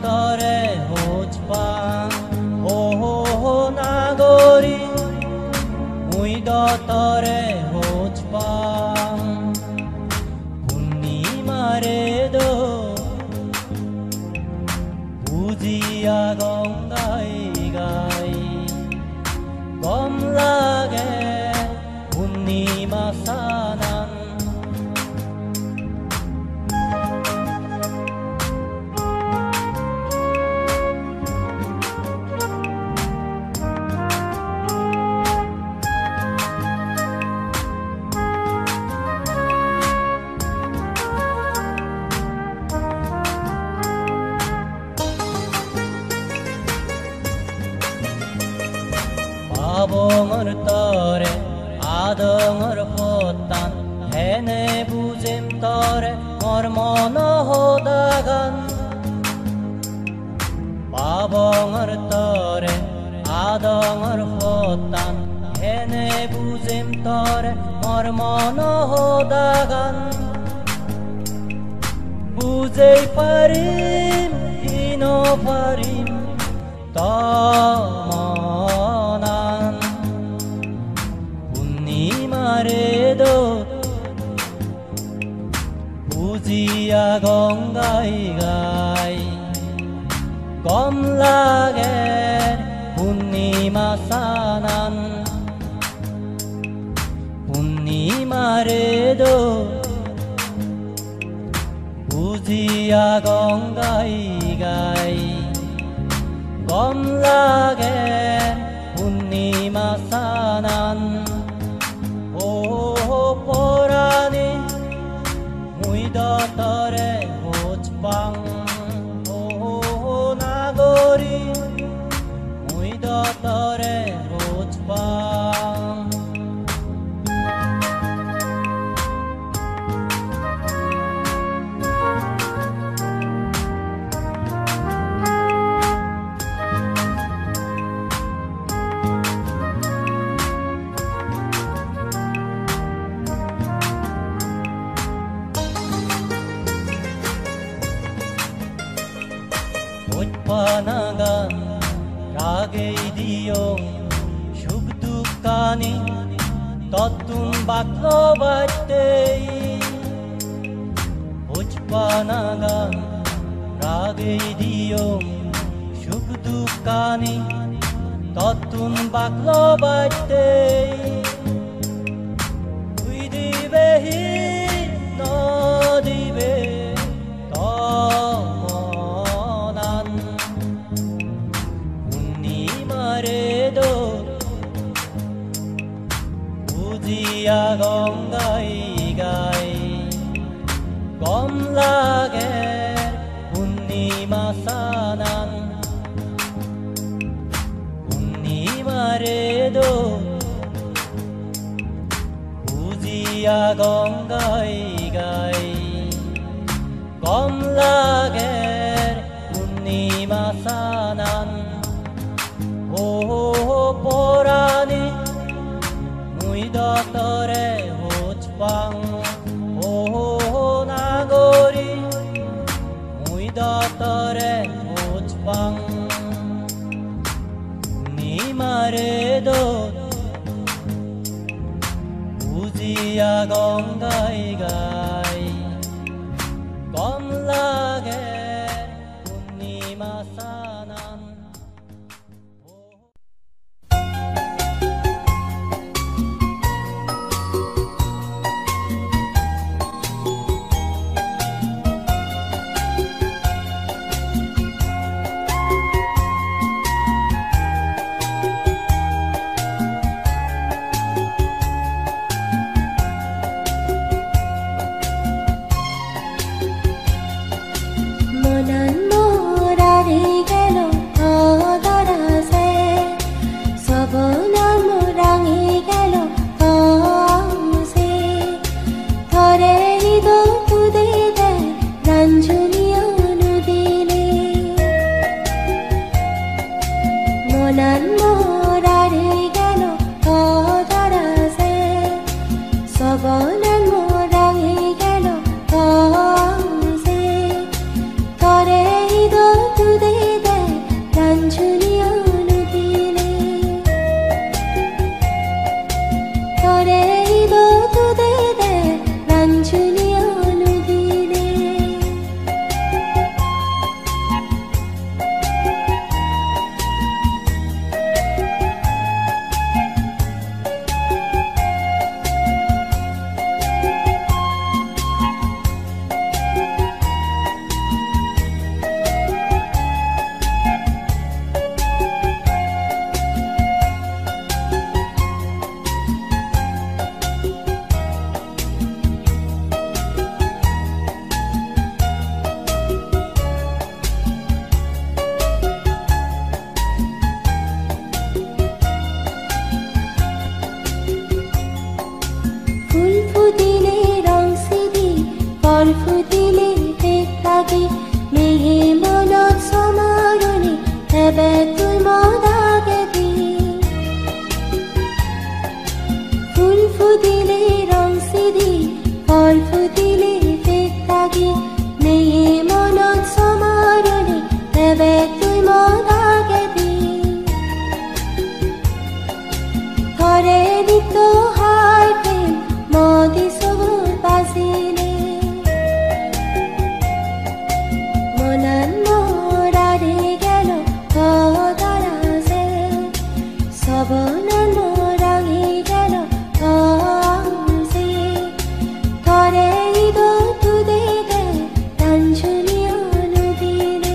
তরে হোজ পাং হো হো হো নাগরি মুই তরে হোজ পাং পূর্ণিমারে দো বুঝিয়া গঙ্গাই গাই গম লাগে পূর্ণিমা Sanan Abongor tore, adongor potan, hene buzem tore, mormono hodagan. Abongor tore, adongor potan, hene buzem tore, mormono hodagan. Buzei parim, ino parim, tamanan. Purnimare do bujiya gongai gai gom lager purnima sanan Purnimare do bujiya gongai gai gom lager purnima sanan porani mui tore hoz pang ho nagori mui tore hoz pang Panagan ragei diong shubdukani tatum baklo battei Panagan ragei diong shubdukani tatum baklo battei Ui dibehi no dibe bujiya gongai gai gom lager purnima sanan Purnimare do bujiya gongai gai gom lager purnima sanan porani mui tore hoz pang ho nagori mui tore hoz pang Purnimare do bujiya gongai gai gom lager purnima sanan ভাৱনানোৰাঙি যেন 강세 거래이도 두대대 단순히 어느 뒤네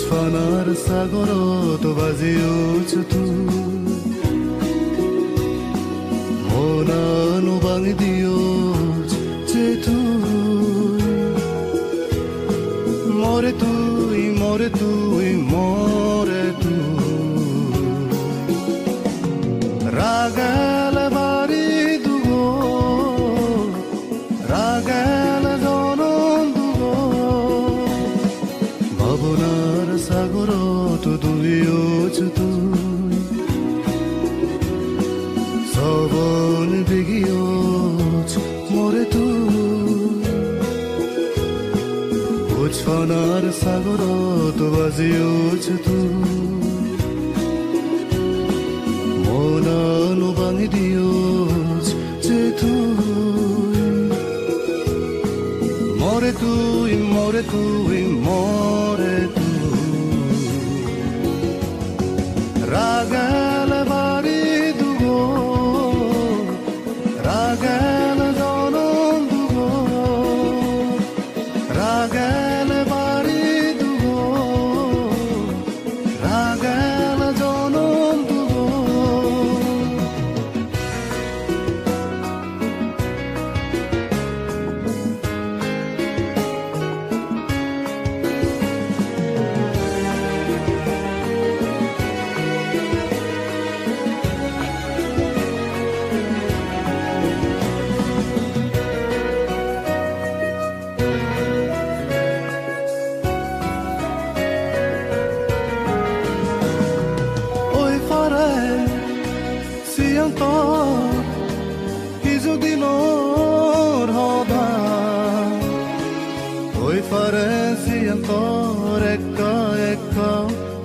উজফানাৰ সাগৰত বাজি উঠছো মনানো ভাঙি দিও যেতু মরে তুই মরে তুই মরে তুই রাগাল বাড়ি দুগো রাগাল জনম দুগো ভাবনার সাগরত ডুবিওছ তুই সবন বেগিওছ মরে তুই উজফানার সাগরত বাজিওছ তুই মনানো ভাঙি দিওছ যে তুই মরে তুই মরে তুই মরে তুই রাগাল বাড়ি দুগো রাগাল জনম দুগো রাগাল বাড়ি দুগো রাগাল জনম দুগো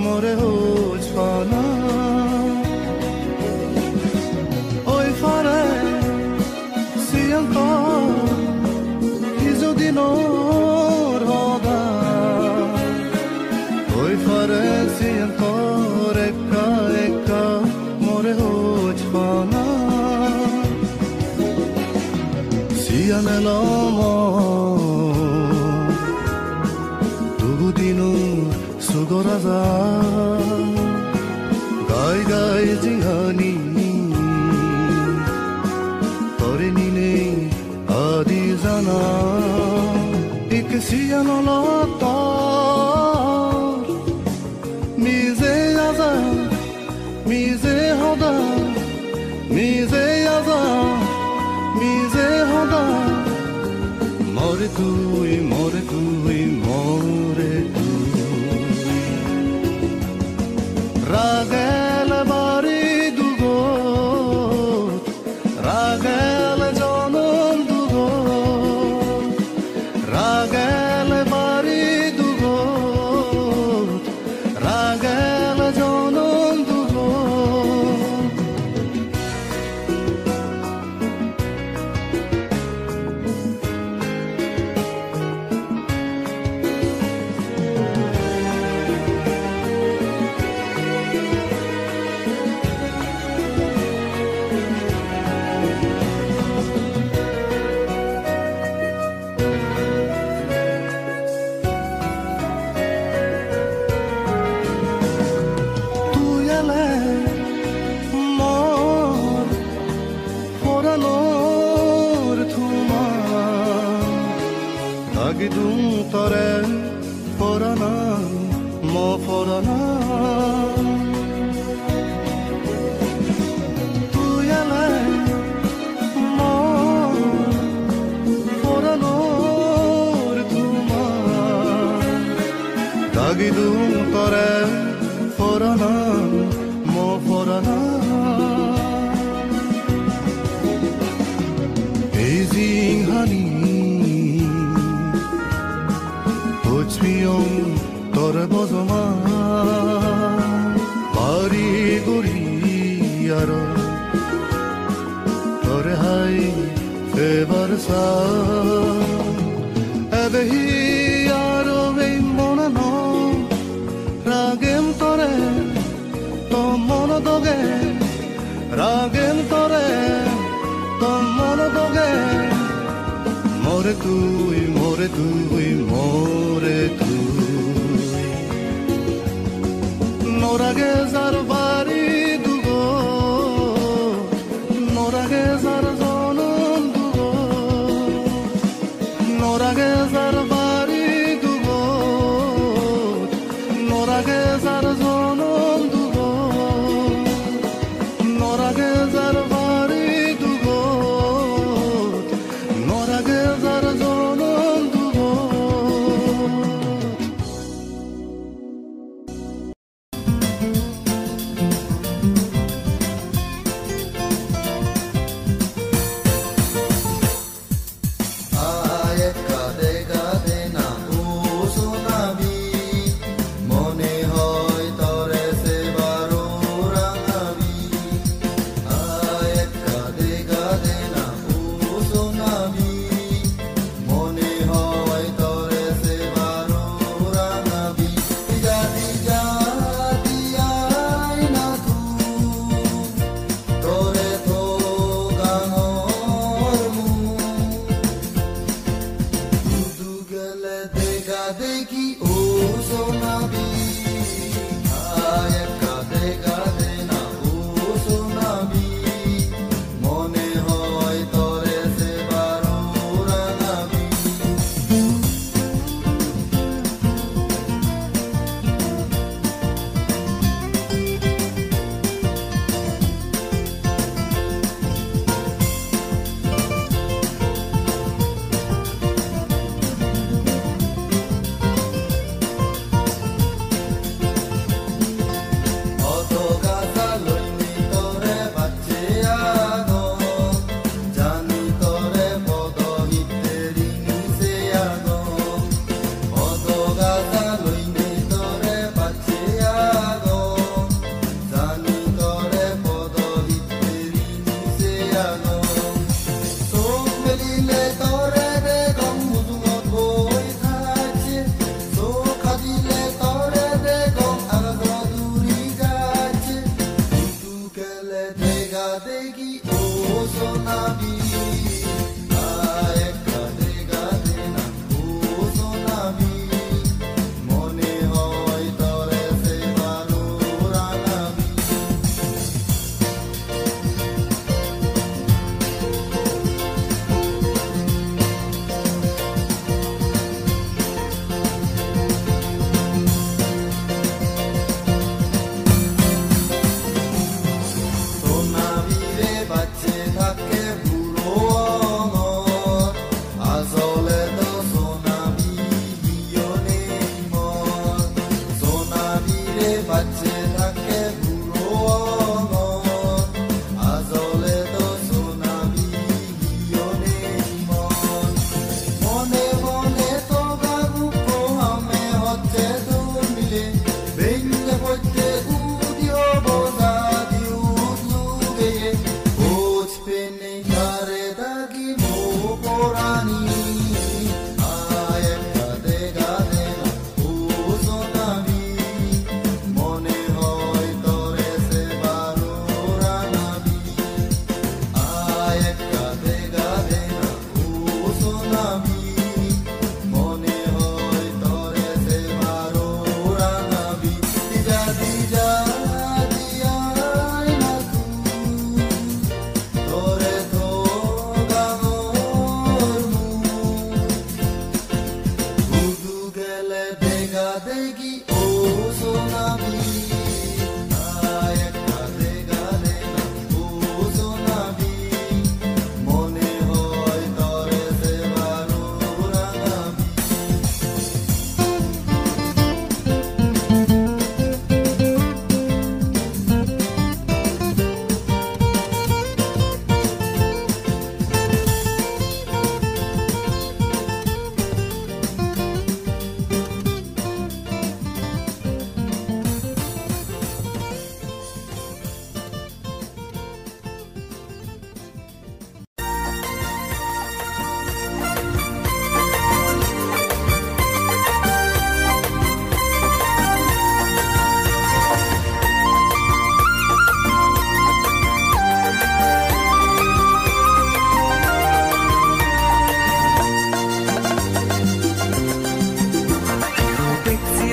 More Uজফানা Oi fare siento Izudinor hoda Oi fare siento Eka eka more Uজফানা Sianelamo Dugudinor Sugoraza Gai gai jingani Tore nine adi zana Ik siyano lata Mize yaza Mize hoda Mize yaza Mize hoda More tui more tui more tui রাগেল বাড়ি দুগো রাগেল জনম দুগো রাগেল বাড়ি দুগো রাগেল জনম দুগো Agidum tore forana mo forana Tu yale mo foranor tuma Agidum tore forana mo forana Amazing honey Uçmuyorum tore bozoma Bari guri yaro Tore hay fevarsa Ebehi yaro vey monano Ragem tore to mono doge Ragem tore to mono doge More tui, more tui, more tui 노랗게 살바리 두고 노랗게 살아서는 두고 노랗게 살바리 두고 노랗게 살아서는 두고 노랗게 살바리 두고 노랗게 살아서는 두고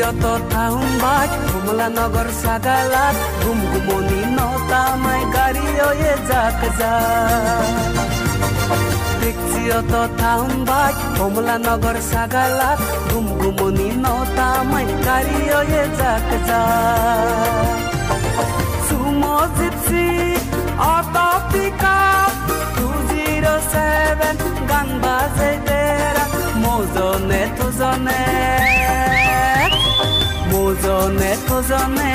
Yata tahun baj Kamalanagar সাগালাত ঘুমঘুমনি নতামাই গাড়ি way যাক যা দেখছি অত town বাই কমলানগর সাগালাত ঘুমঘুমনি নতামাই গাড়ি way যাক যা Sumo gypsy auto pickup 207 গান বাজে তেরা মোজনে তোজনে মোজনে তোজনে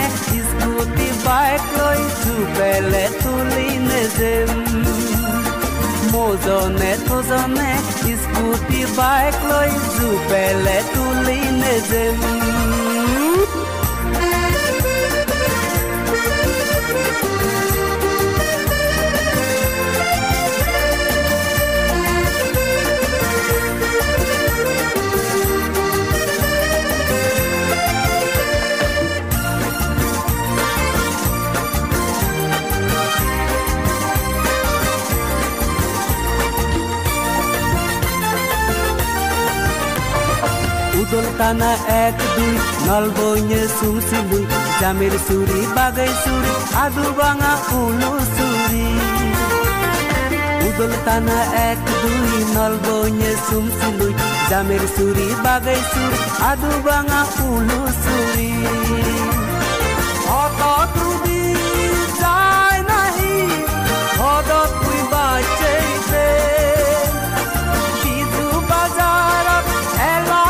স্কুটি বাইক লৈ জুপেলে তুলি নেজেম মোজনে তোজনে স্কুটি বাইক লৈ জুপেলে তুলি নেজেম Udoltana 1-2 nalbonya sumsilui jamir suri bagai suri adu banga ulu suri Udoltana 1-2 nalbonya sumsilui jamir suri bagai suri adu banga ulu suri Oto tudi jai nahi hodot kui bachete Kidu bazarat ela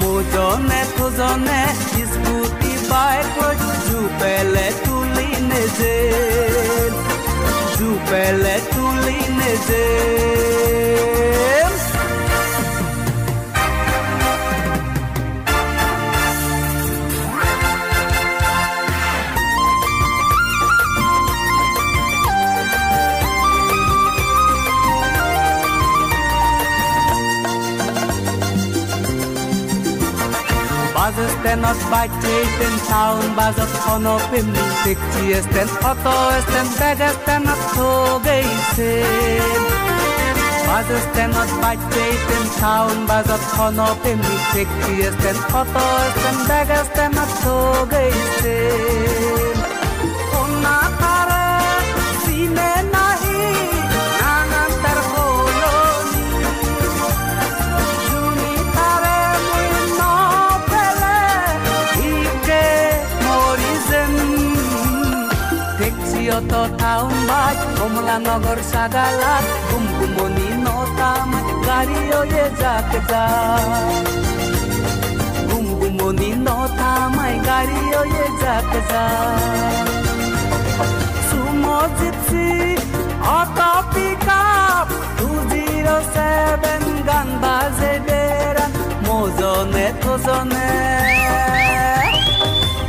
Mojone tozone iskuti bike লৈ জুপেলে তুলি নেজেম জুপেলে তুলি নেজেম Stenot baiten town bazot ono pimni tikchi sten auto sten bag stenot togeisen Stenot baiten town bazot ono pimni tikchi sten auto sten bag stenot togeisen Onna tare sine nahi nanan tar holoni Juni tare muino Oto taun baj Komlanogor sagalat Gumgumoni notama Gari oye jak ja Gumgumoni notama Gari oye jak ja Sumo gypsy Auto pickup 207 gan baze deran Mojone tozone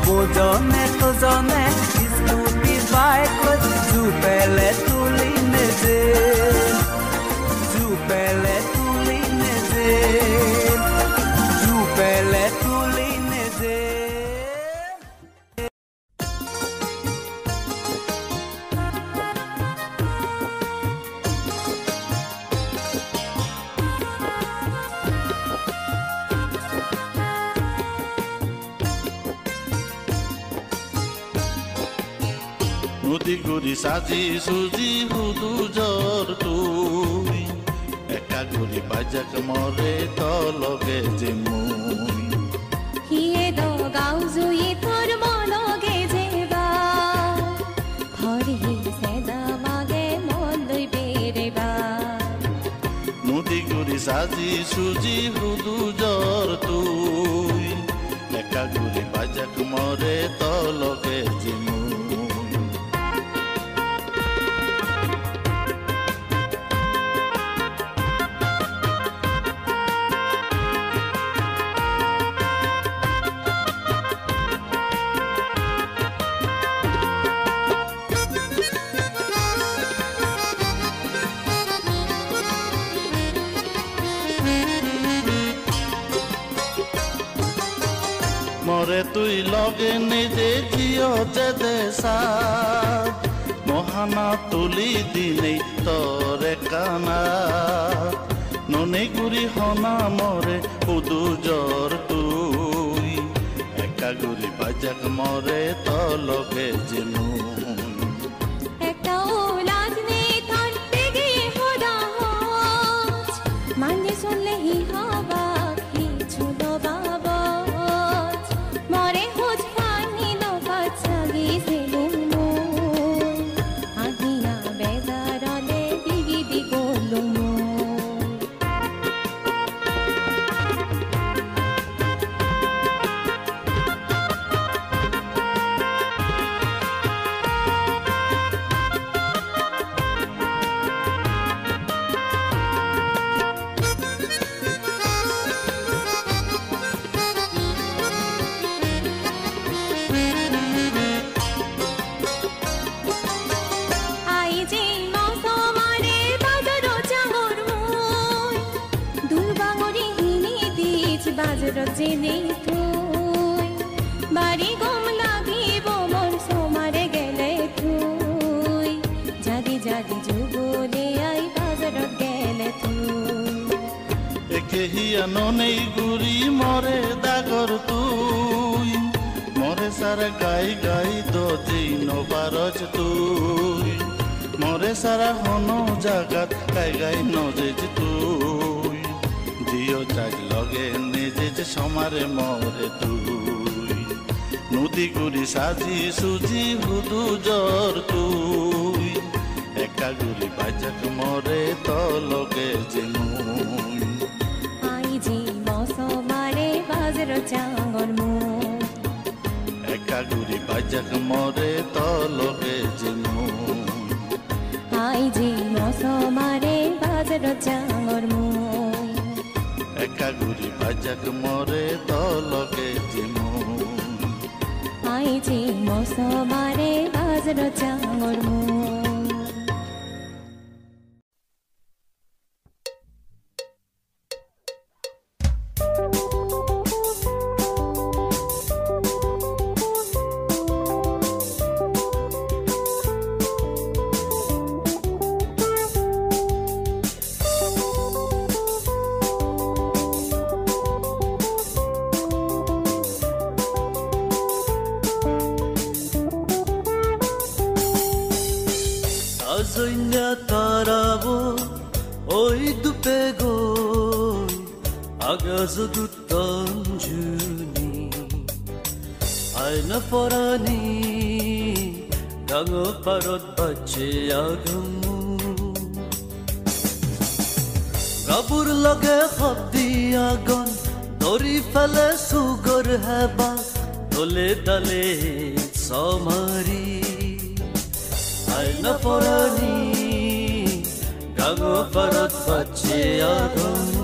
Mojone tozone Bike লৈ জুপেলে তুলি নেজেম জুপেলে তুলি নেজেম জুপেলে তুলি নেজেম নদী গুৰি সাজি সুজি হুদু জৰ তুই একা গুৰি বাজাক মৰে তলগে যে মুই হিয়ে দো গাও জুই তোৰ মনগে যেবা হৰি সেদা মাগে মন দুই বেৰেবা নদী গুৰি সাজি সুজি হুদু জৰ তুই একা গুৰি বাজাক মৰে তলগে যে মুই মরে তুই লগে নিজে জিও যে দেশা মহা হানা তুলি দিনেই তরে কানা ননে গুরি হনা মরে পুদু জ্বর তুই একা গুরি বাজাক মরে তলকে যেনু একটা ওলাদ নেই থাকতে গিয়ে খোদা হজ মানে শুনলে হি হবা কিছু বাবাজ মরে হোজ পানি লো বাচ্চা গিয়ে লুমো আগিয়া বেদারলে দিগি দিগো লুমো জেনে তুই বাড়ি গম লাগিব মন সোমারে গেলে তুই জাদি জাদি যুগলে আই বাজারত গেলে তুই একে হিয়া ননেই গুরি মরে দাগর তুই মরে সারা গাই গাই দতেই নবারজ তুই মরে সারা হন জাগাত গাই গাই নজেজ তুই জিও চাই লগে নিজে সমারে মরে তুই নদী গুরি সাজি সুজি হুদু জ্বর তুই একা গুরি বাজাক মরে তলকে যেমুই আই জি মৌসুমারে বাজার চাঙ্গর মুই একা গুরি বাজাক মরে তলকে যেমুই আই জি মৌসুমারে বাজার চাঙ্গর মুই একা গুরি বাজাক মরে তলকে যেমুই আই জি মৌসুমারে বাজার চাঙ্গর মুই Azanya tarabo oy dupe goy agazo dutanjuni ayna porani gango parot bache agamu gabur lage khadi agon dori fale sugar heba dole dale samari ayna porani gango parot bache agamu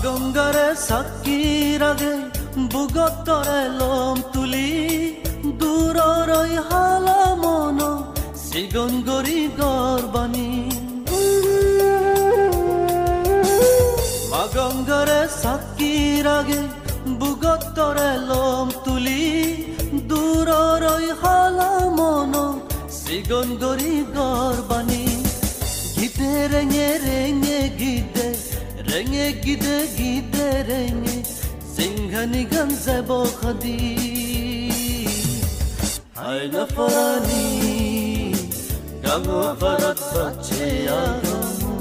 গঙ্গারে সাক্ষীর আগে বুগতরে লম তুলি দূররই হালা মন সিগন গরি গরবানি মা গঙ্গারে সাক্ষীর আগে বুগতরে লম তুলি দূররই হালা মন সিগন গরি গরবানি গীতে রেঙে রেঙে গীতে renge gide gide renge singhani ganze bokhadi ayna porani gango parat bache agamu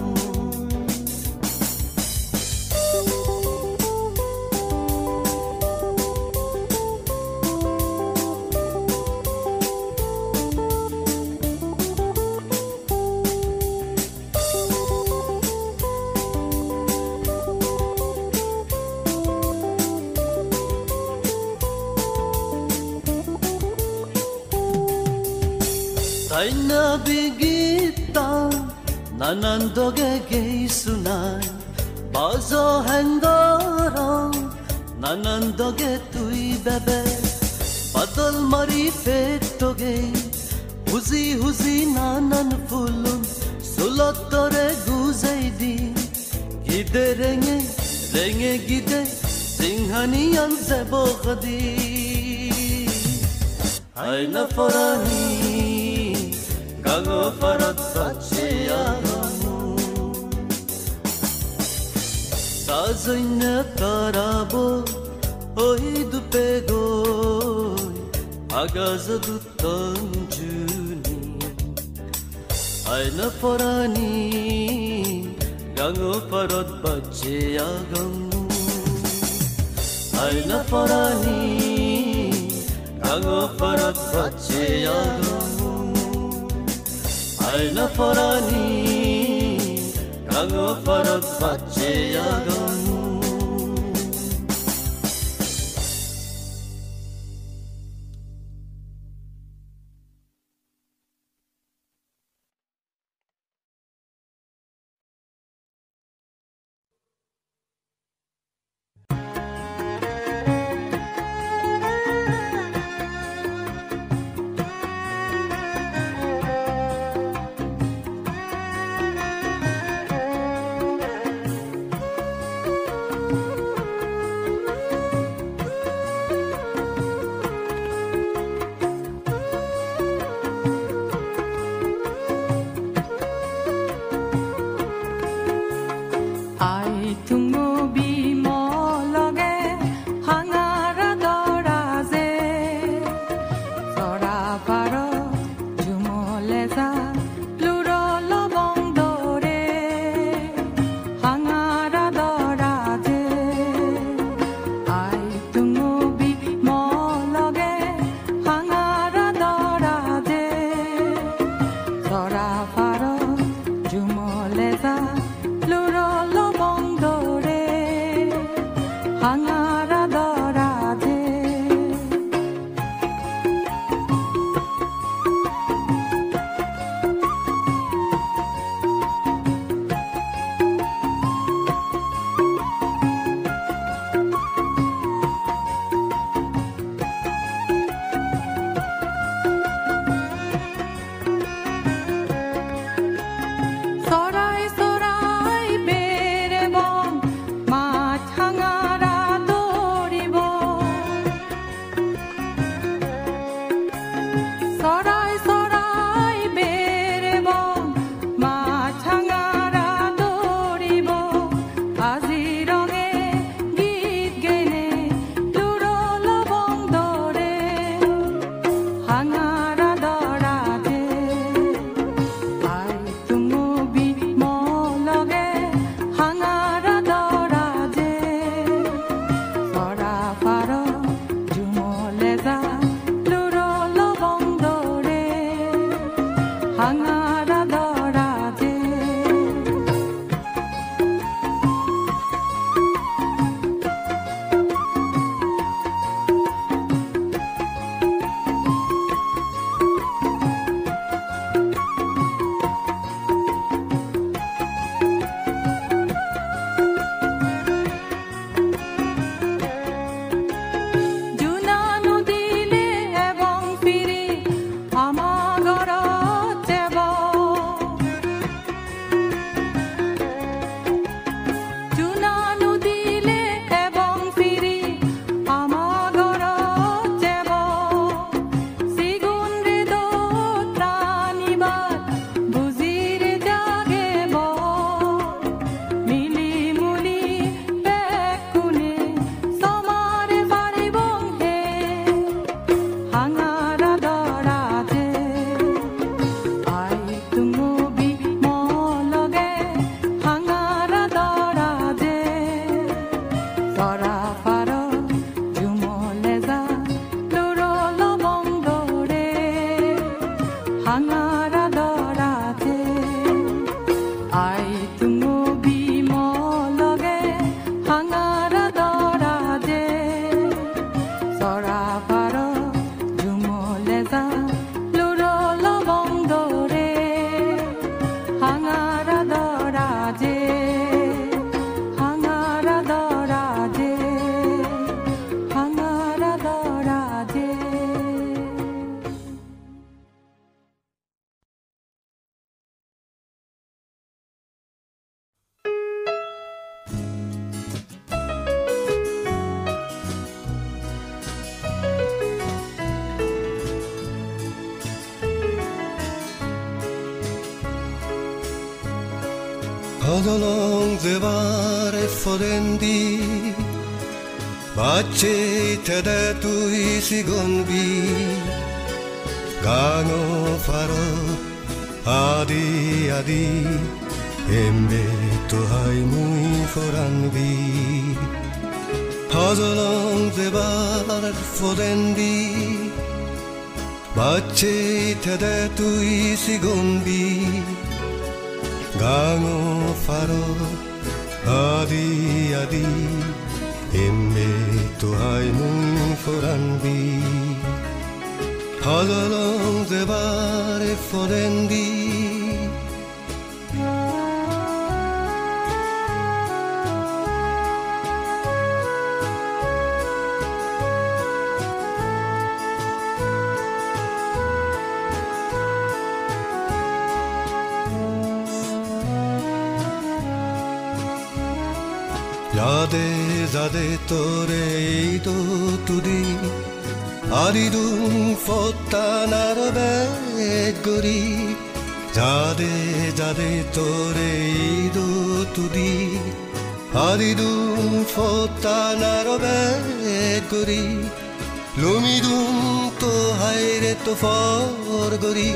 Taina bigita 나난도게 게이수나이 바저 행거랑 나난도게 তুই 베베 바들 머리 페토게 후지 후지 나난 풀룸 솔로토레 구제이디 기데 랭에 기데 싱하니안 제보거디 하이나 포라니 강어 파랏 바치야가무 사즈이네 타라보 오이두 빼고이 아가자두 던주니 하이나 포라니 강어 파롯 바치야가무 하이나 포라니 강어 파롯 바치야가무 하이나 포라니 강어 파롯 바치야가무 Hazalong zevare forendi Bache tede tui sigonbi Gano faro adi adi Embe to hai mui foranbi Hazalong zevare forendi Bache tede tui sigonbi Gano faro adi adi Emme to hai mui foranbi Hazalong zevare forendi Zade zade tore ido tudi Aridum fotta narabe gori Zade zade tore ido tudi Aridum fotta narabe gori Lumidum to haire to for gori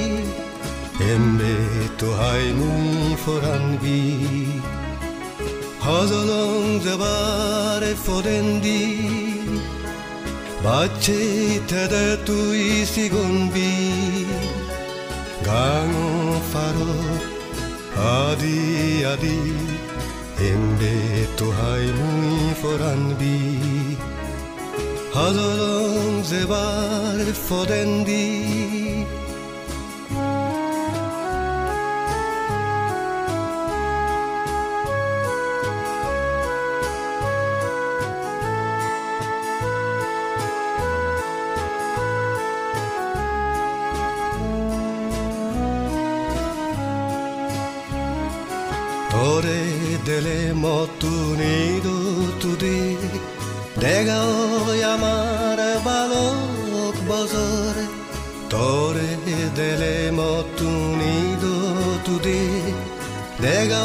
Embe to hai mui foranbi Hazalong zevare forendi Bache tede tui sigonbi Gano faro adi adi Embe to hai mui foranbi Hazalong zevare forendi Tore dele motu nido tudi Dega oi amare balok bozore Tore dele motu nido tudi Dega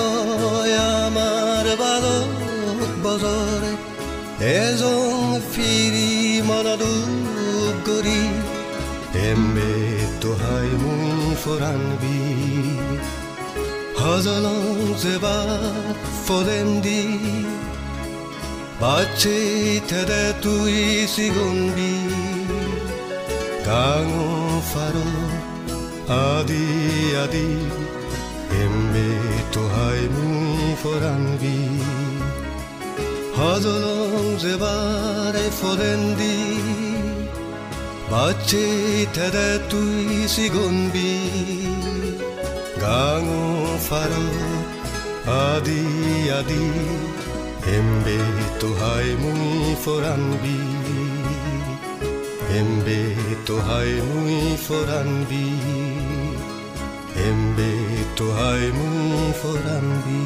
oi amare balok bozore Ezon firi monadu gori Emme to hai mui foranbi Hazalong zevar forendi Bache tede tui sigonbi Gano faro adi adi Embe to hai mui foranbi Hazalong zevar forendi Bache tede tui sigonbi Gano faro adi adi Embe to hai mui foranbi Embe to hai mui foranbi Embe to hai mui foranbi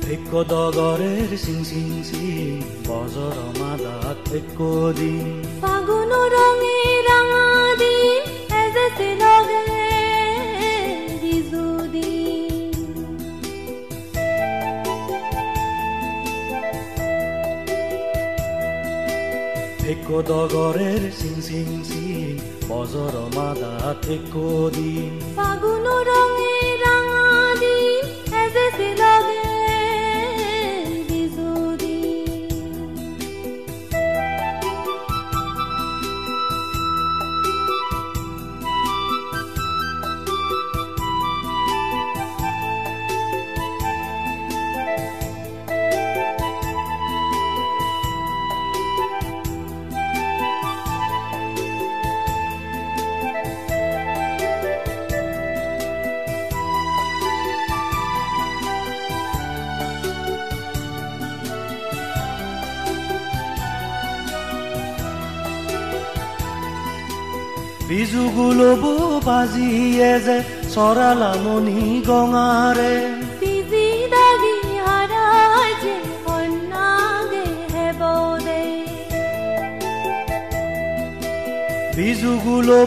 Ekko dogorer sing sing sing bozor madat ekko din ফাগুন রঙে রাঙা দিন এসেছে লগে রিজুদিন Ekko dogorer sing sing sing bozor madat ekko din ফাগুন রঙে রাঙা দিন এসেছে লগে বিজুগুলো বাজিয়ে যে চৰালামনি গঙাৰে বিজি দাগি হাৰাই যে কন্যাগে হেবদে বিজুগুলো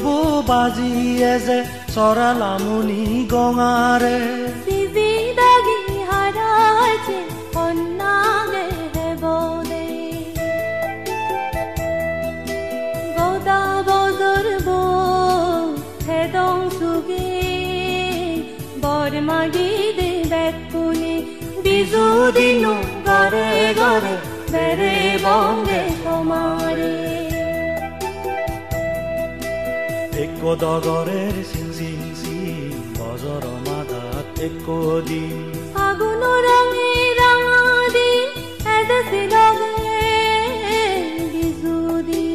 বাজিয়ে যে চৰালামনি গঙাৰে বিজি দাগি হাৰাই যে কন্যাগে হেবদে গদা বদর বো হেদং সুগে বরমাগি দে বেকুনি বিজু দিনো গরে গরে বেরে বঙ্গে তোমারে একো ডগরের চিং চিং চিং বজৰ মাদাত একো দিন ফাগুন রঙে রাঙা দিন এদেশে লগে বিজু দিন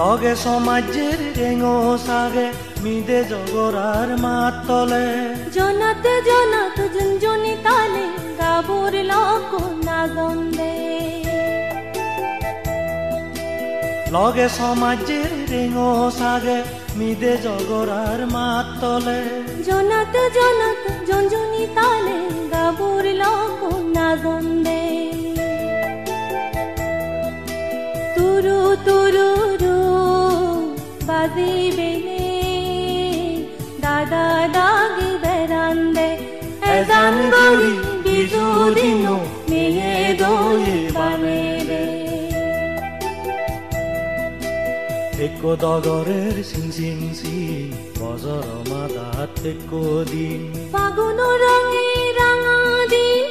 লগে সমাজের রেঙো সাগে মিদে জগরার মাত তলে জনাত জনাত জুনজুনি তালে গাবুর লোক না গন্দে লগে সমাজের রেঙো সাগে মিদে জগরার মাত তলে জনাত জনাত জুনজুনি তালে গাবুর লোক না গন্দে তুরু তুরু রু বাজিবে দাদা দাগি বেরান্দে এজান গরি বিজু দিনো মেয়ে দোলে বানে রে একো ডগরের চিং চিং চিং বজৰ মাদাত একো দিন ফাগুন রঙে রাঙা দিন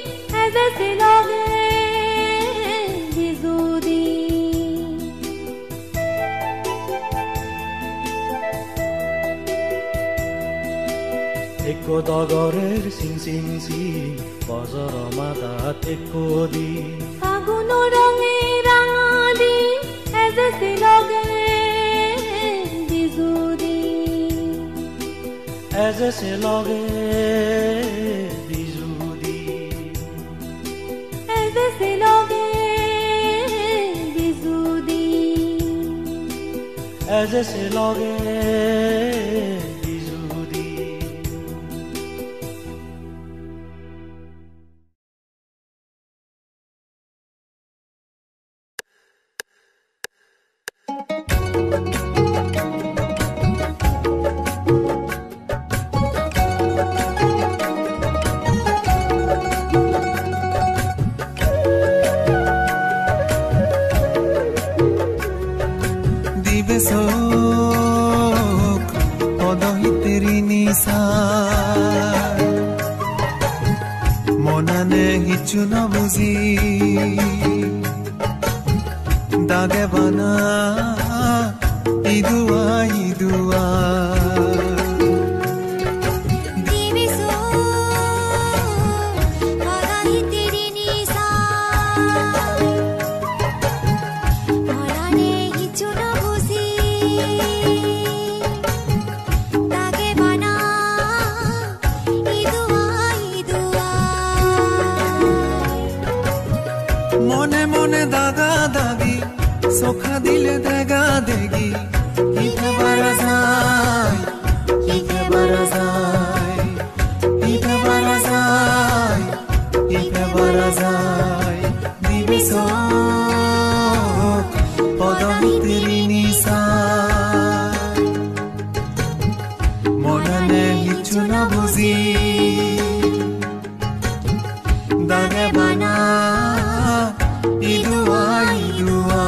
এদেশে লগে বিজু দিন একো ডগরের চিং চিং চিং বজৰ মাদাত একো দিন ফাগুন রঙে রাঙা দিন এদেশে লগে বিজু দিন এজেছে লগে বিজু দিন এদেশে লগে বিজু দিন এজেছে লগে বিজু দিন দিবেশক পদহিতেরি নিশা মনানে হিচু নবুজি দাগে বানা ইদুয়া ইদুয়া মনে মনে দাগা দাগি সোখা দিলে দেগা দেগি ইতে বারা যায় ইতে বারা যায় ইতে বারা যায় ইতে বারা যায় দিবিস পদমিতেরি নিশা মননে হিচু না বুঝি দাগে বানা ইদুয়া ইদুয়া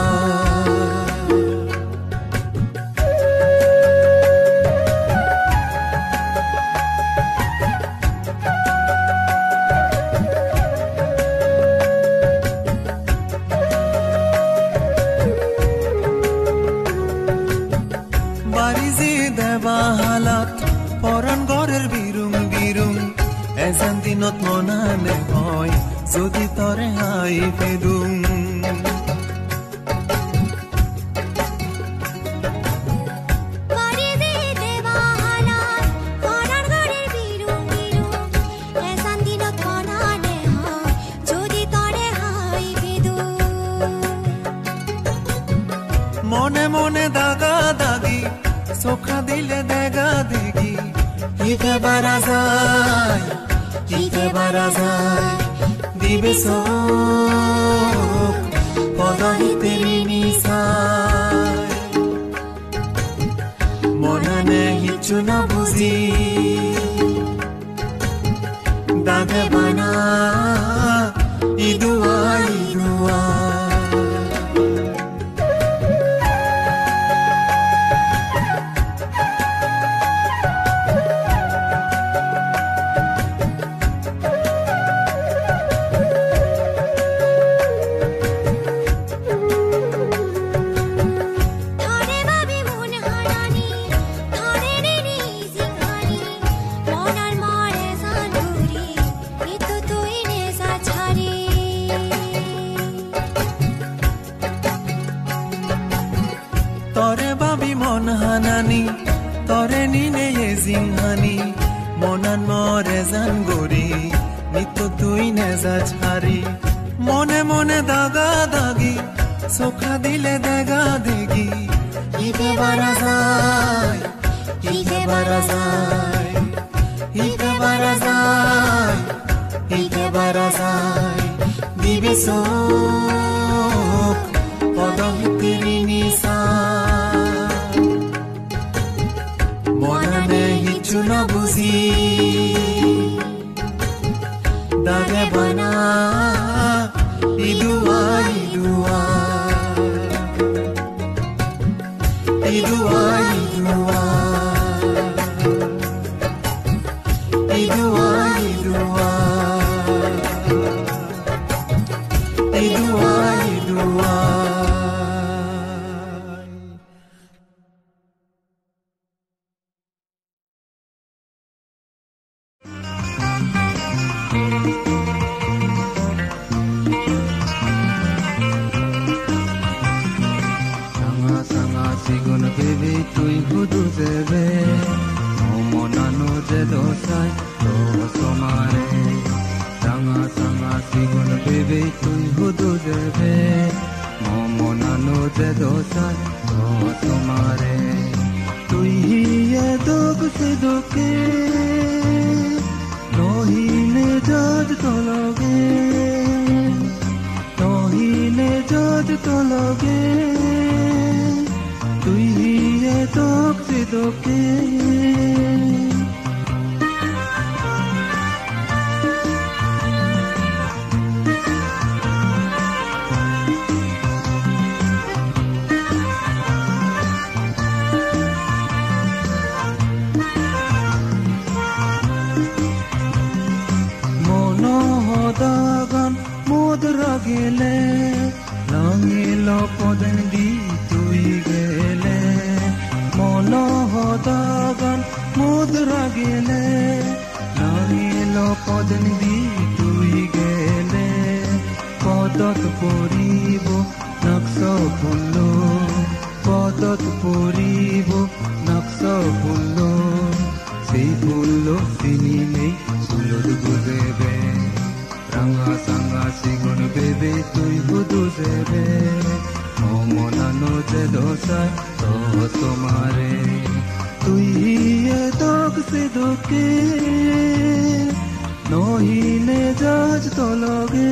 দিনত মনানে হয় যদি তৰে হাই ফেদুম মনে মনে দাগা দাগি চোখা দিলে দেগা দেগি ইকে বারা যায় দিবে চোখ পদহিতেরি নিচাই মনানে হিচু না বুজি দাগে বানা ইদুয়া তরে বাবি মন হানানি তরে নিনে জিংহানি মনান মরে জান গরি নিত তুই নেজা ছাড়ি মনে মনে দাগা দাগি চোখা দিলে দেগা দেগি ইকে বারা যায় দিবে চোখ পদহিতেরি নিচাই মনানে হিচু না বুজি দাগে বানা ইদুয়া Sigun baby tui hudu zebe Omonano jedo sai to somare Sanga sigun baby tui hudu zebe Omonano jedo sai to somare Tui hiye dog se doke Nohi ne jaj tologe তুই এ তোকে তোকে মনোহদাগান মুদ্রা গেলে রঙিল পদন দি তুই গেলে মনোহদাগান মুদ্রা গেলে রঙিল পদন দি তুই গেলে পদত পরিব নকশ ফুল্ল পদত পরিব নকশ ফুল্ল সেই ফুল্ল চিনিলেই ফুলত বুঝেবে Ranga sanga sigun bebe tui hudu zebe Omonano jedo sai to somare Tui e dog se doke Nohi ne jaj tologe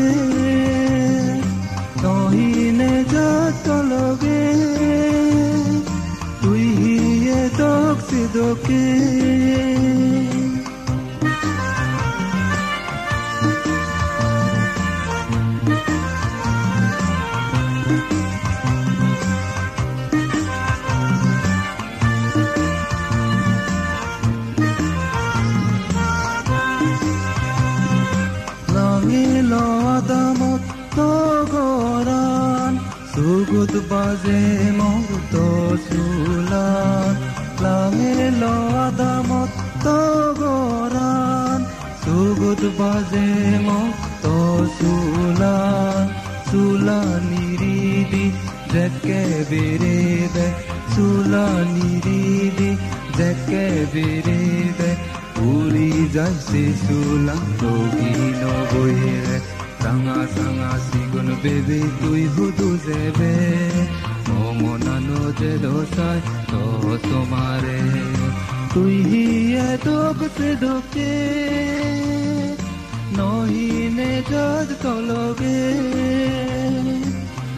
Tui e dog se doke Sugud baze mohto sulan Langelo adamot togoran জুগুত বাজে মুক্ত চুলা নিৰিদি JK বেৰেবে চুলা নিৰিদি JK বেৰেবে উৰি যাইছে চুলা লগি নগৈৰে রাঙা সাঙা সিগুন baby তুই হুদু যেবে মনানো যে দোসাই তো তোমারে তুই হিয়ে তোক সে দোকে নহিনে যদ তলগে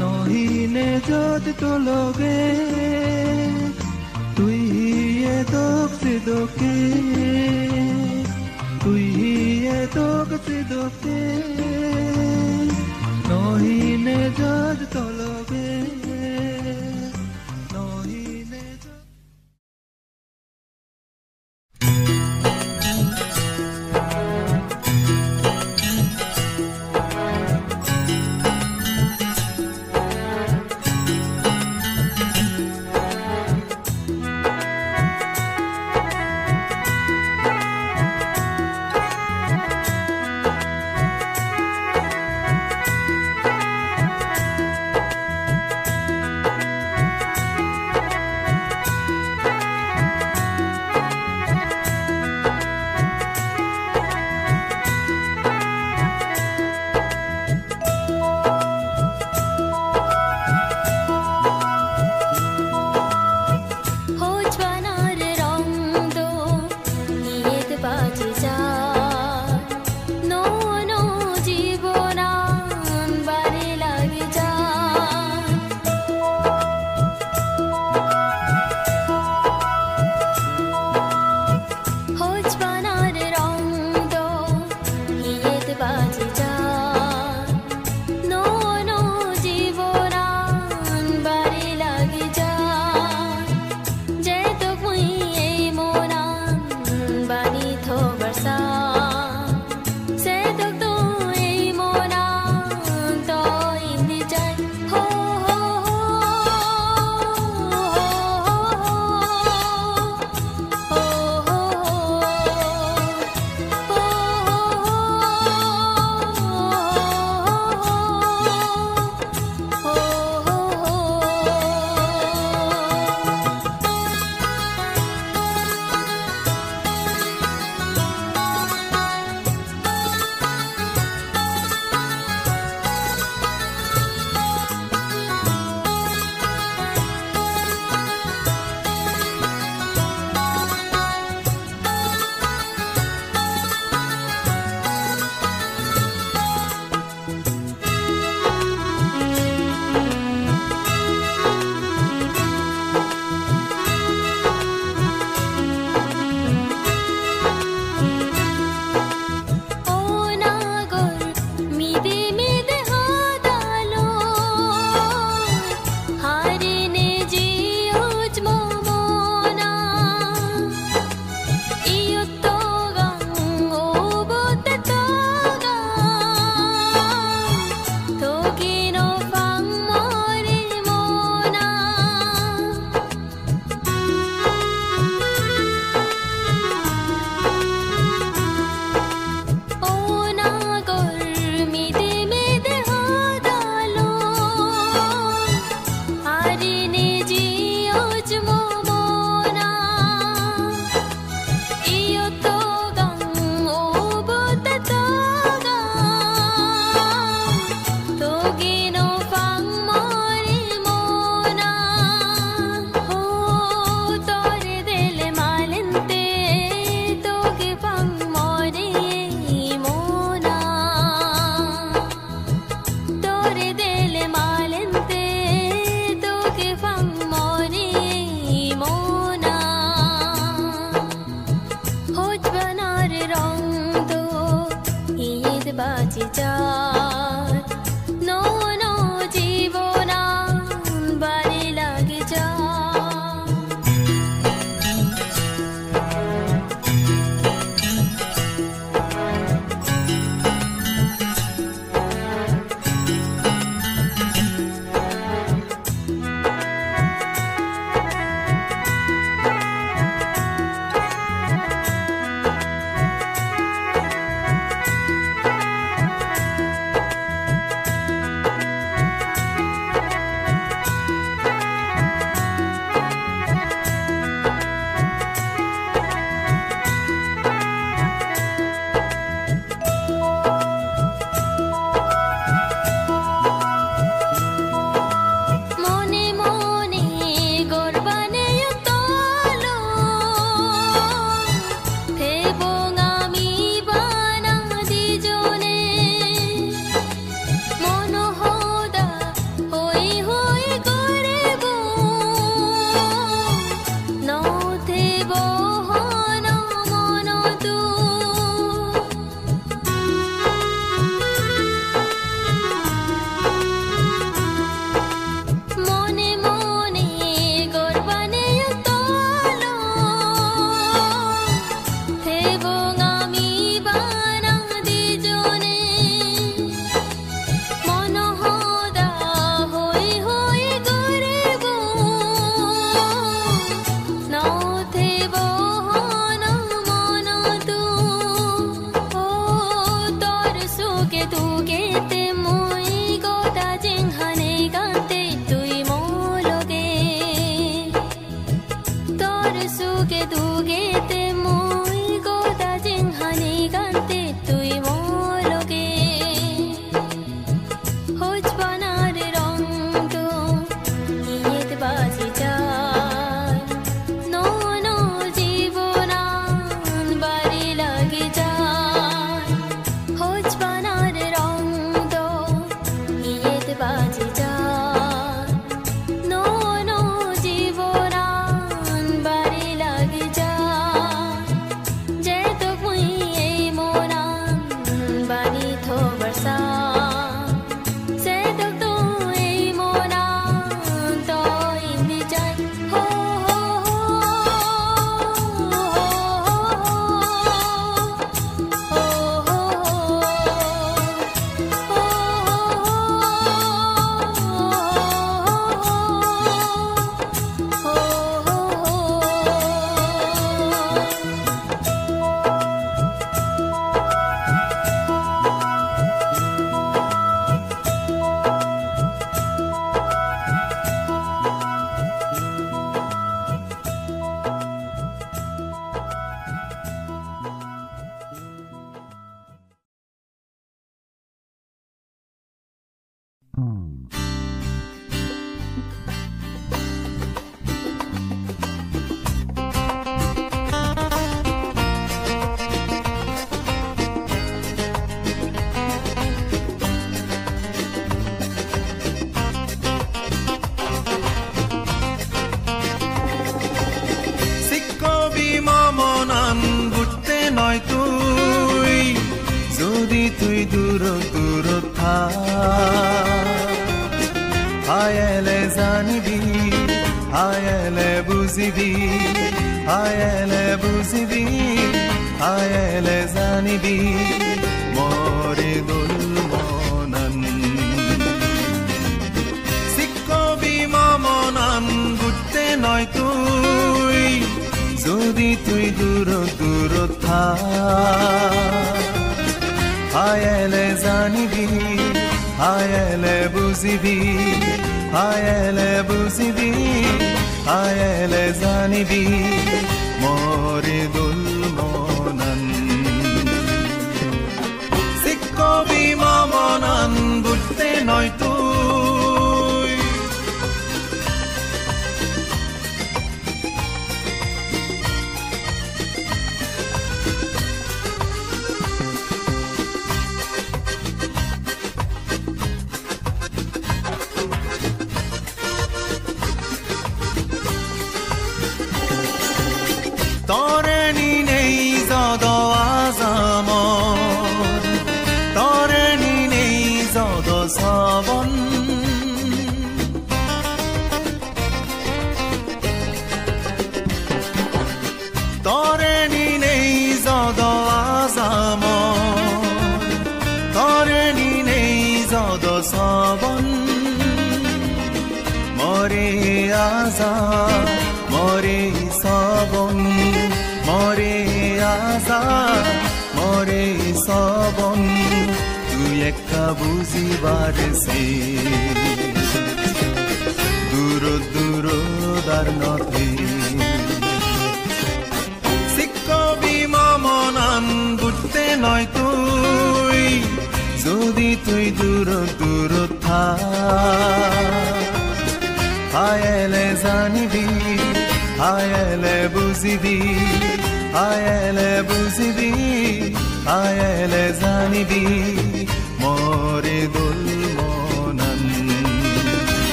নহিনে যদ তলগে তুই হিয়ে তোক সে দোকে তুই হিয়ে তোক সে দোকে নহিনে যদ তলগে নহিনে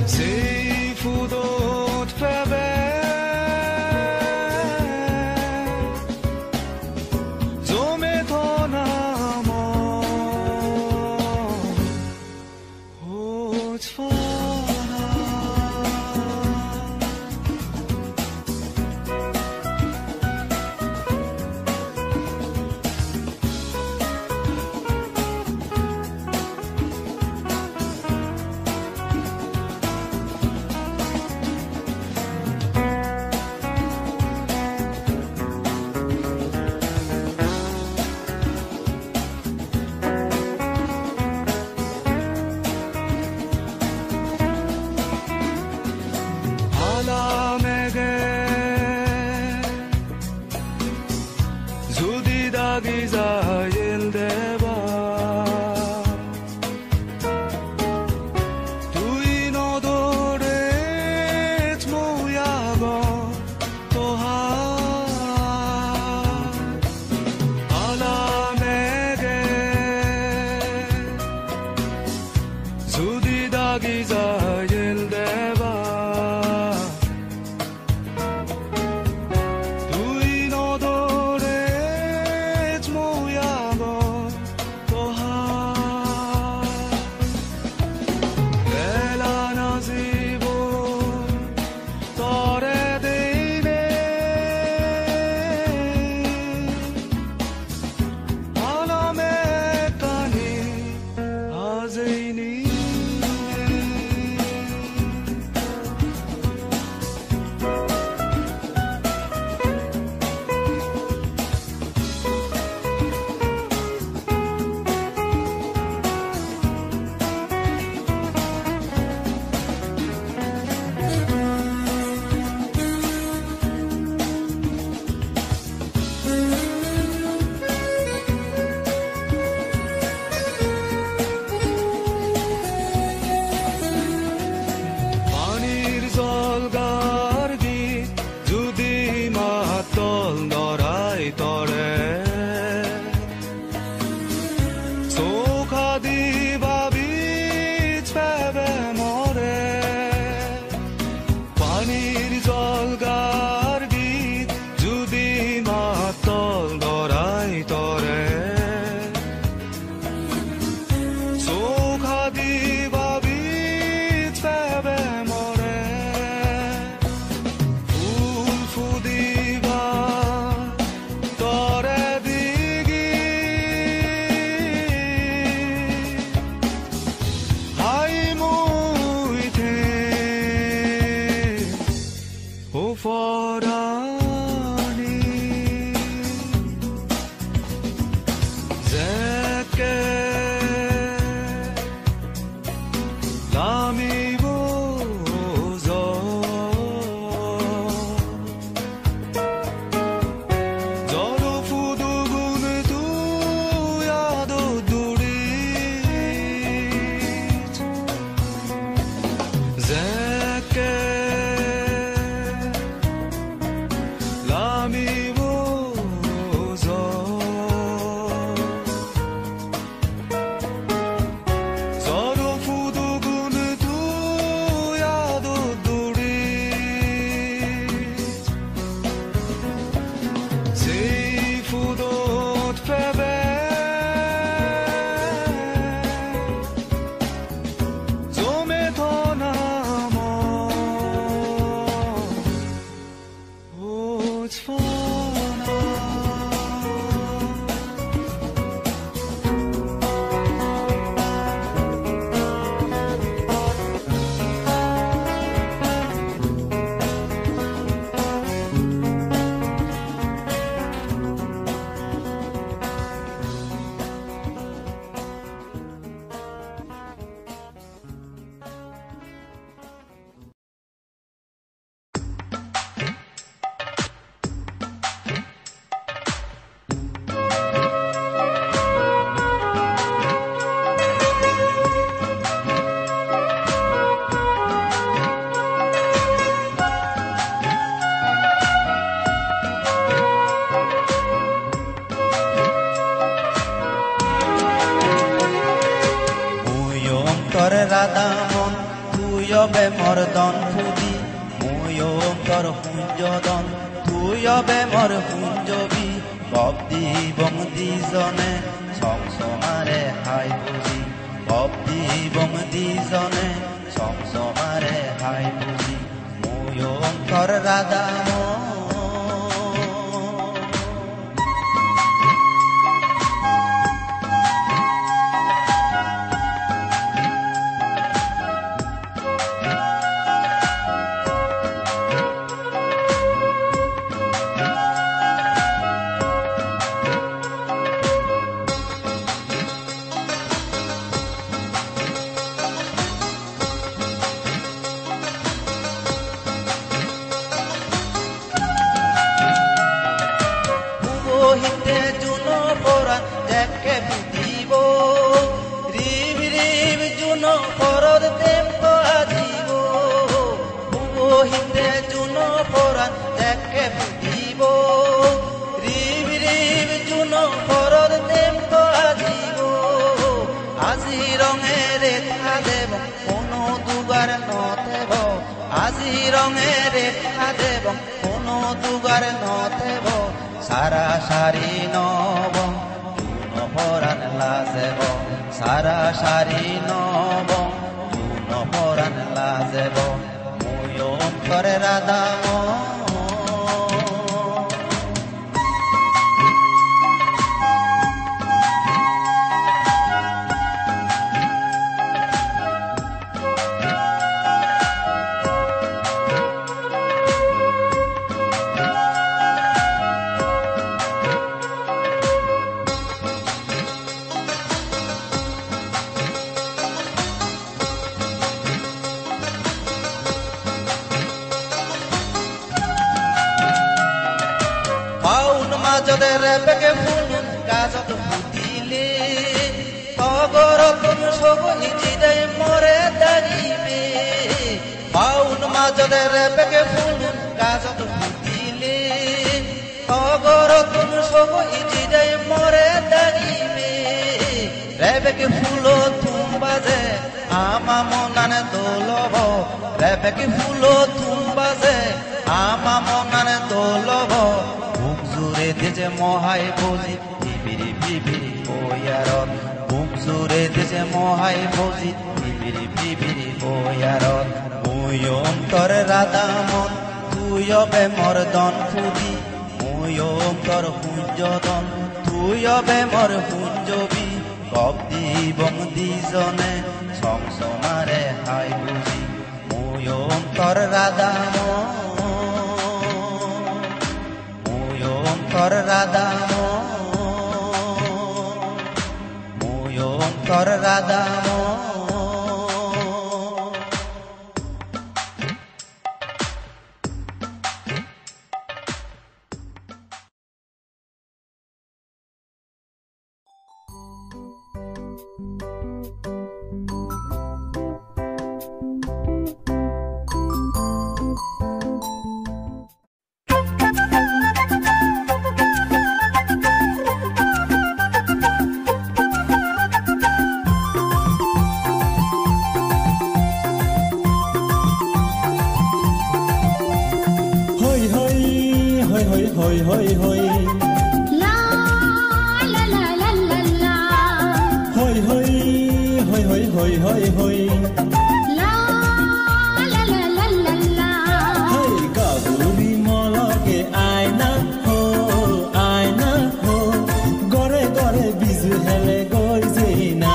seefood febe zome thona mo hoch fona moja মোৰ দন ফুদি ময়ো তোৰ সূৰ্যদন তুয়বে মোৰ সূৰ্যবি কব্দি বংদিজনে চমচমাৰে হাই বুজি কব্দি বংদিজনে চমচমাৰে হাই বুজি ময়ো তোৰ ৰাধা আজি ৰঙেৰে খাদেব কোনো দুগাৰ নথেব সাৰা সাৰি নব নপৰাণ লাজেব সাৰা সাৰি নব নপৰাণ লাজেব ময়ো অন্তৰে ৰাধা মাজতে ৰেপকে ফুলুন গাজত ফুটিলে অগৰতুন সবহি জিদাই মৰে দাৰিবে পাউন মাজতে ৰেপকে ফুলুন গাজত ফুটিলে অগৰতুন সবহি জিদাই মৰে দাৰিবে ৰেপকে ফুলো তুম বাজে আমা মনানে দোলব ৰেপকে ফুলো তুম বাজে আমা মনানে দোলব জুরে দেজে মহাই বজি বিবিরি বিবিরি বয়ারত বুক জুরে দেজে মহাই বজি বিবিরি বিবিরি বয়ারত মুই অন্তর রাধা মন তুয়বে মোর দন ফুদি মুই অন্তর সূৰ্যদন তুয়বে মোৰ সূৰ্যবি কব্দি বংদিজনে চমচমাৰে হাই বুজি মুই অন্তর রাধা মন অন্তর রাধা ময় অন্তর Radha hoi hoi hoi la la la la la la hoi hoi hoi hoi hoi hoi hoi la la la la la la hey kaburi molake aina ho gore gore bizu hele goi zeina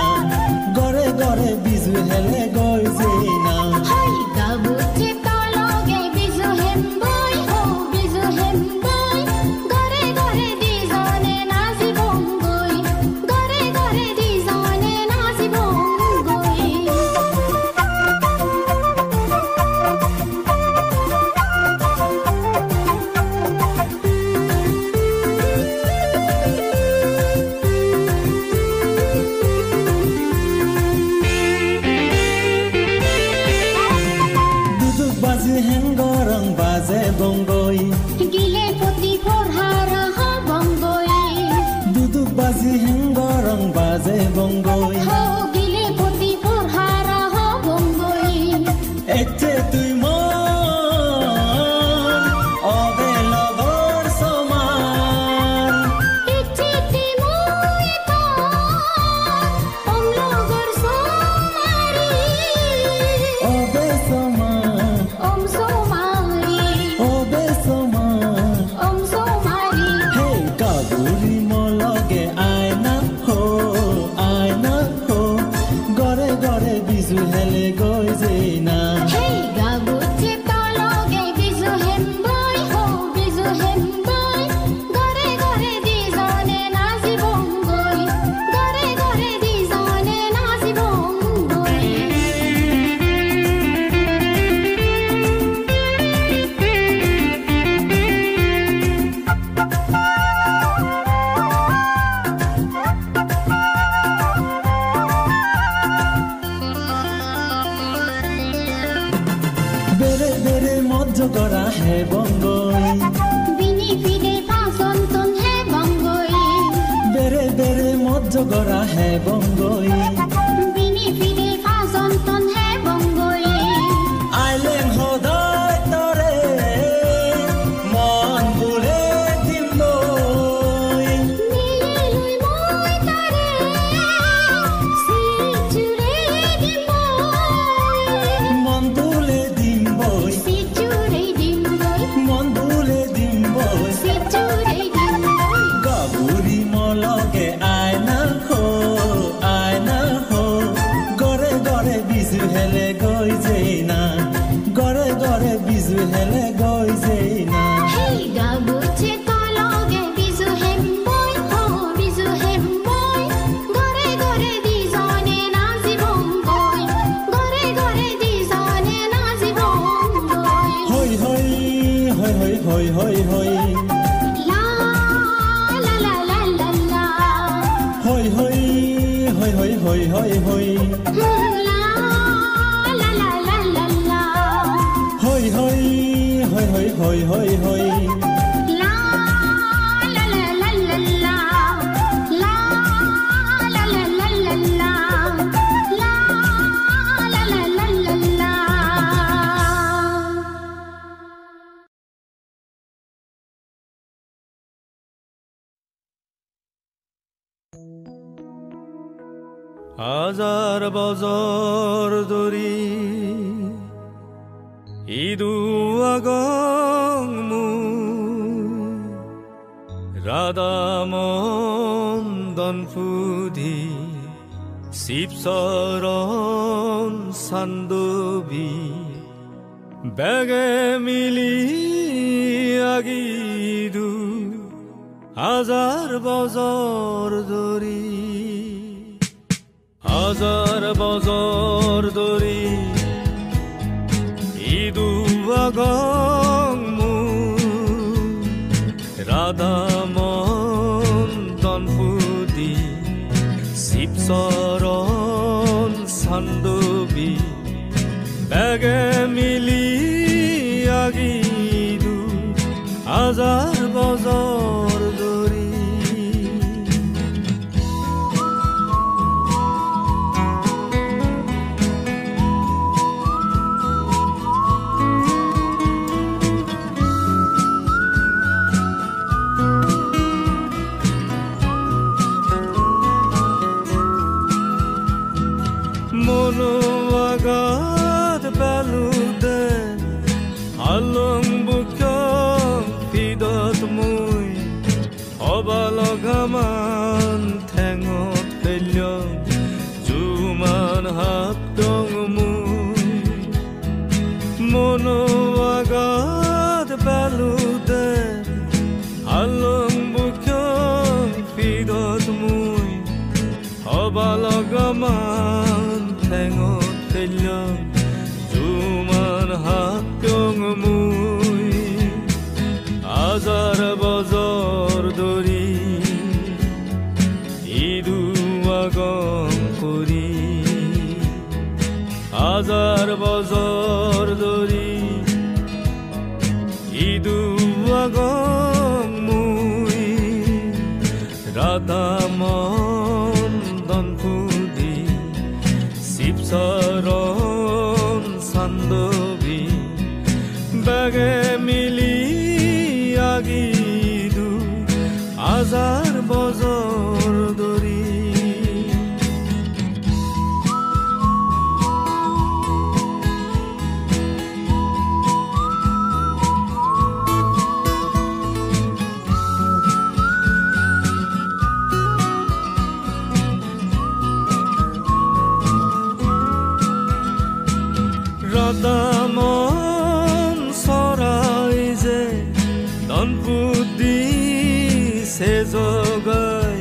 gore gore bizu hele goi zeina hey gabuche tologe bizu hemboi ho bizu hemboi gore gore dizone nazi bongoi gore gore dizone nazi bongoi Hengorong baze bongoi gile poti porhara ha bongoi duduk bazi hengorong baze bongoi ho gile poti porhara ha bongoi ete হে বংগৈ বিনি ফিরে পাসন্তন হে বংগৈ বেরে বেরে মজ্জগরা হে বংগৈ বিনি ফিরে পাসন্তন হে বংগৈ আইলেন হদায় তরে মন বুলে দিমবৈ নীলুই মই তারে সিচুরে দিমবৈ মন বুলে দিমবৈ সিচুরে দিমবৈ মন বুলে দিমবৈ সিচুরে দিমবৈ গাবুরি মলগে আয়না হো গরে গরে বিজু হেলে গই যেই না গরে গরে বিজু হেলে গই যেই না হেই গাবুছে তলগে বিজু হেমবৈ হো বিজু হেমবৈ গরে গরে দিজনে নাচিবংগৈ গরে গরে দিজনে নাচিবংগৈ হই হই হই হই হই হই হই লা লা লা লা লা লা হই হই হই হই হই হই হই লা লা লা লা লা লা হই হই হই হই হই হই হই লা লা লা লা লা লা লা লা লা লা লা লা লা লা লা লা লা হাজার বছর ধৰি ইদু আগং ৰাধা মন্দন ফুধি শিৱচৰণ চান্দবী বেগে মিলি আগিদু হাজাৰ বছৰ ধৰি হাজাৰ বছৰ ধৰি ইদু আগং ৰাধা মন্দন ফুধি শিৱচৰণ চান্দবী বেগে মিলি আগিদু হাজাৰ বছৰ ধৰি মনোৱাগাত পেলুতে আলং বুকং ফিদত মই হবা লগামান ঠেঙত পেল্যং জুমান হাতং মই মনোৱাগাত পেলুতে আলং বুকং ফিদত মই হবা লগামান ঠেঙত পেল্যং জুমান হাতং মই হাজাৰ বছৰ ধৰি ইদু আগং কৰি হাজাৰ বছৰ ধৰি ইদু আগং মই ৰাধা মন্দন ফুধি শিৱচৰণ চান্দবী বেগে মিলি আগিদু হাজাৰ বছৰ ধৰি ৰাধা মন চৰাই যে দনপুদি সে জগাই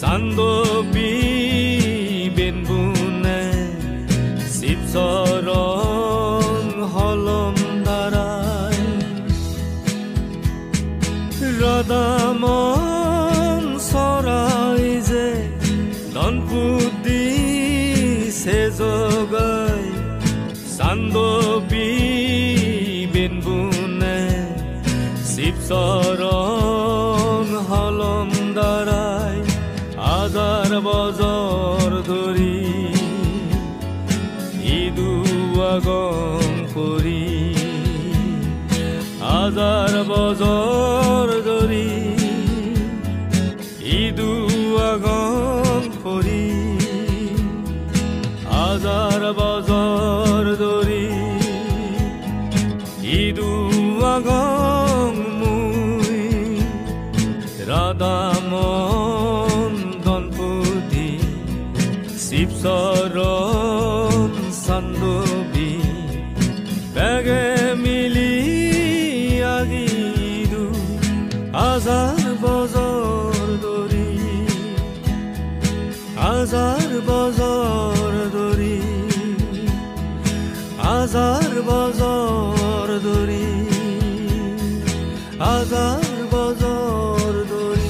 চান্দবী বেনবুনে শিৱচৰণ হলম ধাৰাই ৰাধা মন চৰাই যে দনপুদি সে জগাই চান্দবী বেনবুন চৰণ হলম দাৰাই আজাৰ বজৰ ধৰি ইদুৱাগম কৰি আজাৰ বজৰ ধৰি ইদুৱাগম কৰি আজাৰ বজৰ ধৰি ইদুৱাগম মুই ৰাধামন পুতি শিৱচৰণ চান্দবী বেগে মিলি আগিদু আজাৰ বজৰ ধৰি আজাৰ বজৰ ধৰি আজাৰ বজৰ ধৰি আজাৰ বজৰ ধৰি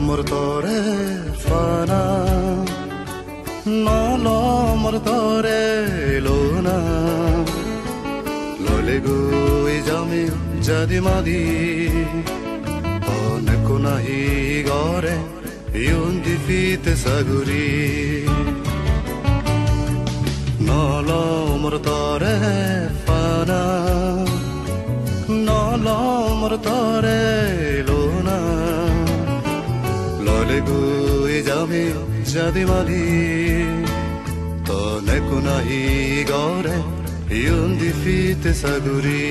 মোৰ তৰে ফানা নলো মোৰ তৰে লোনা ললে গৈ যামি যদি মাদি অনেকো নাহি গৰে ইউন্দি ফিতে সাগুৰি নলো মোৰ তৰে ফানা নলো মোৰ তৰে লোনা ললে গৈ যামি যদি মাদি তনেকো নাহি গৰে ইউন্দি ফিতে সাগুৰি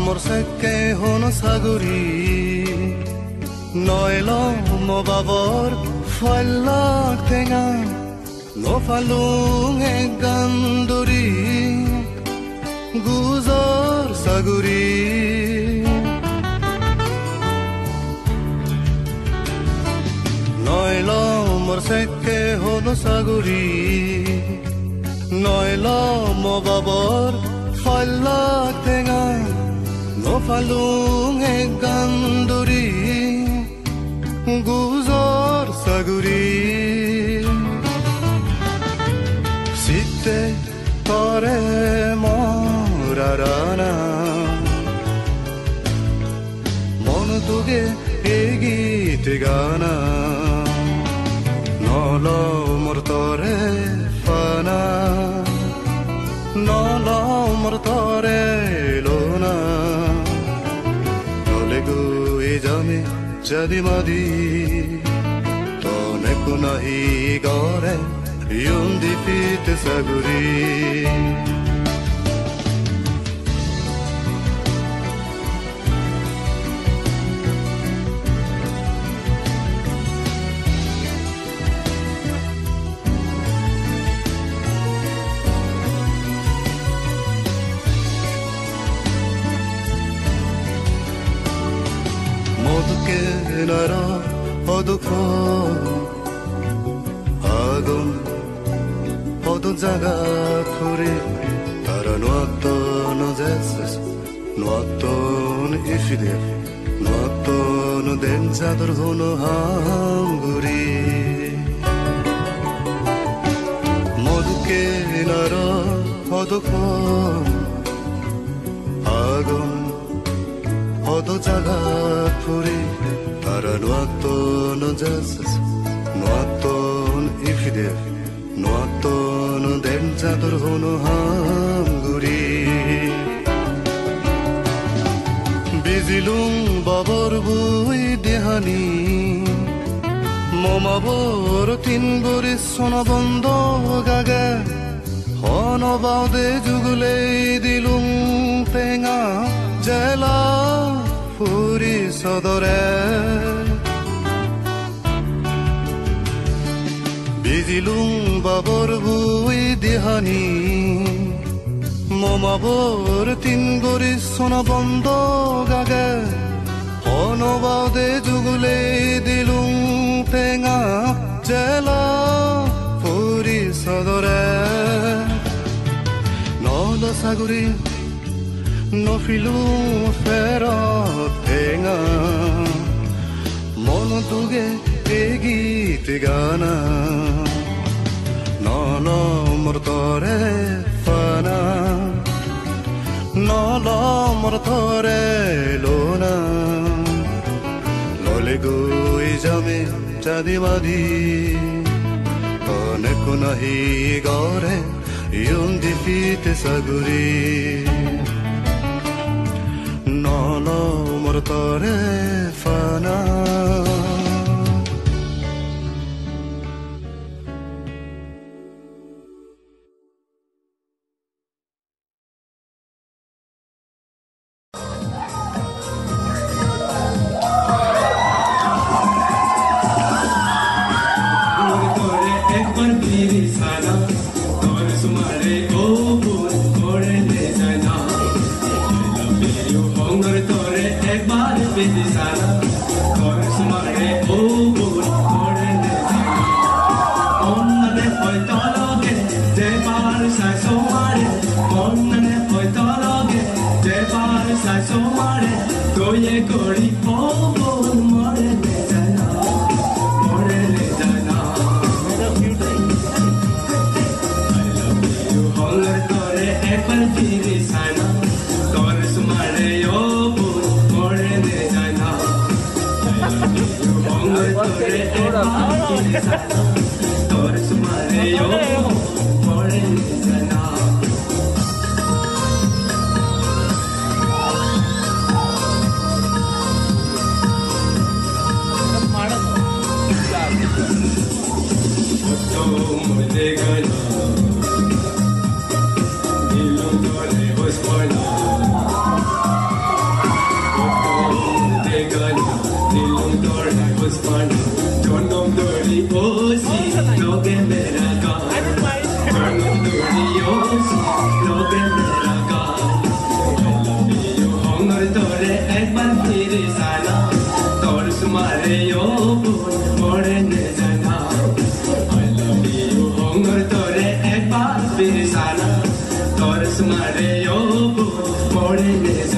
মোৰ সেকে হন সাগুৰি নয়ল মো বাবৰ ফল্লাক টেঙা নফালুং গান্দুৰি গুজৰ সাগুৰি নয়ল মোৰ সেকে হন সাগুৰি নয়ল মো বাবৰ ফল্লাক টেঙা নফালুং গান্দুৰি গুজৰ সাগুৰি চিতে তৰে মৰাৰানা মন তোগে এই গীত গানা নল মোৰ তৰে ফানা নল মোৰ তৰে লোনা ললে গৈ যামি যদি মাদি তনেকো নাহি গৰে ইউন্দি ফিতে সাগুৰি Kenara odukho agon odu jaga khuri taranoton jesses noton ifide noton den zador hono hanguri modu kenara odukho agon odu jaga khuri Nuaton jesses, nuaton ifide, nuaton denzator hono hanguri. Bizilung babor bui dehani, moma bor tin boris sono bondo gaga, hono baude jugule dilung tenga jela fu. সদরে বিজিলুং বাবর বুই দিহানি মমাবর তিন গরি সোনা বন্ধ গাগে অনবাদে যুগুলে দিলুং টেঙা জেলা পুরি সদরে নল সাগরি নফিলু ফেরত টেঙা মন দুগে গীত গানা নল মরতরে ফানা নল মরতরে লোনা ললে গই যামে চাঁদি বাদি অনেক নাহি গরে ইউন্দি ফিতে সাগুরি নল মরতরে ফানা Mare yo, more